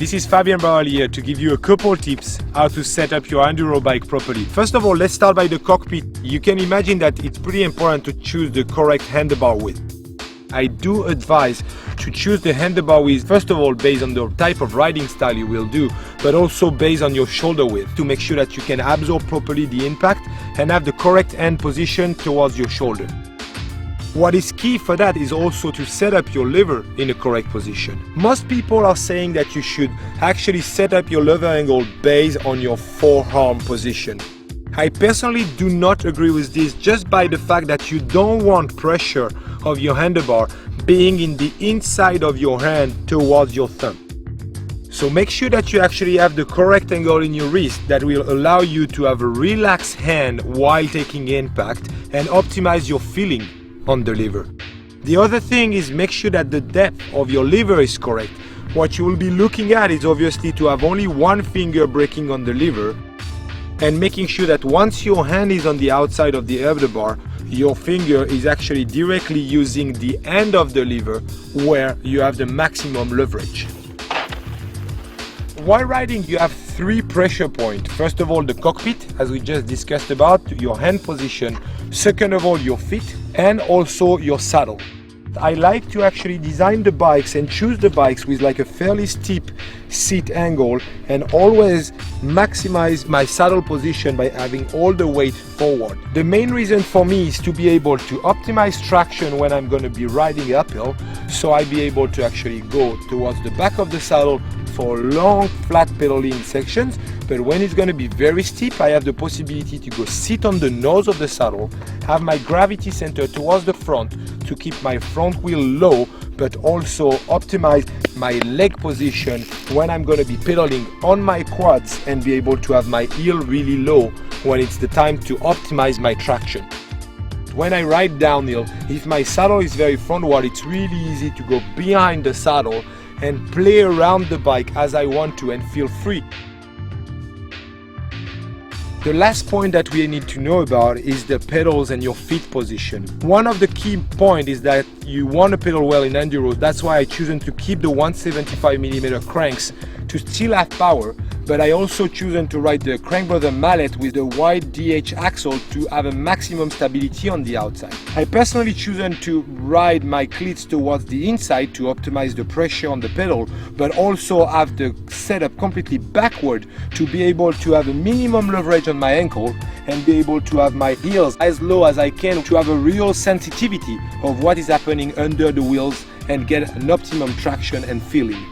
This is Fabien Barel here to give you a couple tips how to set up your enduro bike properly. First of all, let's start by the cockpit. You can imagine that it's pretty important to choose the correct handlebar width. I do advise to choose the handlebar width, first of all, based on the type of riding style you will do, but also based on your shoulder width to make sure that you can absorb properly the impact and have the correct end position towards your shoulder. What is key for that is also to set up your lever in the correct position. Most people are saying that you should actually set up your lever angle based on your forearm position. I personally do not agree with this, just by the fact that you don't want pressure of your handlebar being in the inside of your hand towards your thumb. So make sure that you actually have the correct angle in your wrist that will allow you to have a relaxed hand while taking impact and optimize your feeling on the lever. The other thing is make sure that the depth of your lever is correct. What you will be looking at is obviously to have only one finger braking on the lever and making sure that once your hand is on the outside of the handlebar, your finger is actually directly using the end of the lever where you have the maximum leverage. While riding, you have three pressure points. First of all, the cockpit, as we just discussed about, your hand position. Second of all, your feet, and also your saddle. I like to actually design the bikes and choose the bikes with like a fairly steep seat angle and always maximize my saddle position by having all the weight forward. The main reason for me is to be able to optimize traction when I'm going to be riding uphill, so I'll be able to actually go towards the back of the saddle for long flat pedaling sections, but when it's going to be very steep, I have the possibility to go sit on the nose of the saddle, have my gravity center towards the front to keep my front wheel low, but also optimize my leg position when I'm going to be pedaling on my quads and be able to have my heel really low when it's the time to optimize my traction. When I ride downhill, if my saddle is very frontward, it's really easy to go behind the saddle and play around the bike as I want to and feel free. The last point that we need to know about is the pedals and your feet position. One of the key points is that you want to pedal well in enduro. That's why I chosen to keep the 175mm cranks to still have power, but I also chosen to ride the Crankbrother mallet with the wide DH axle to have a maximum stability on the outside. I personally chosen to ride my cleats towards the inside to optimize the pressure on the pedal, but also have the setup completely backward to be able to have a minimum leverage on my ankle and be able to have my heels as low as I can to have a real sensitivity of what is happening under the wheels and get an optimum traction and feeling.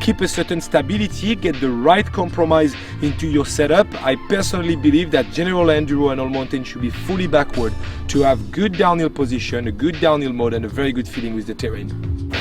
Keep a certain stability, get the right compromise into your setup. I personally believe that general enduro and all mountain should be fully backward to have good downhill position, a good downhill mode and a very good feeling with the terrain.